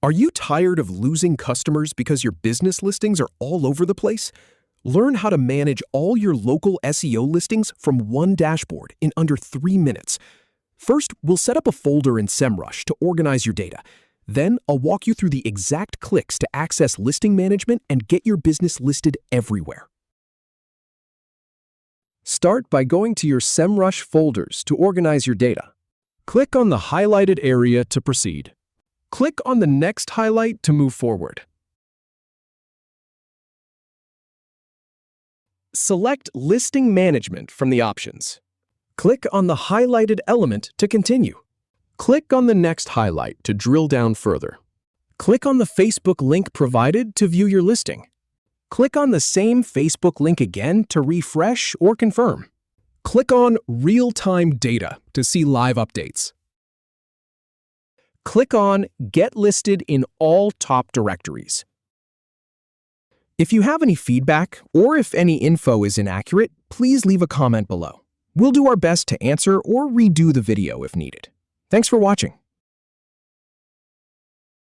Are you tired of losing customers because your business listings are all over the place? Learn how to manage all your local SEO listings from one dashboard in under 3 minutes. First, we'll set up a folder in Semrush to organize your data. Then, I'll walk you through the exact clicks to access listing management and get your business listed everywhere. Start by going to your Semrush folders to organize your data. Click on the highlighted area to proceed. Click on the next highlight to move forward. Select Listing Management from the options. Click on the highlighted element to continue. Click on the next highlight to drill down further. Click on the Facebook link provided to view your listing. Click on the same Facebook link again to refresh or confirm. Click on Real-Time Data to see live updates. Click on Get Listed in all top directories. If you have any feedback or if any info is inaccurate, please leave a comment below. We'll do our best to answer or redo the video if needed. Thanks for watching.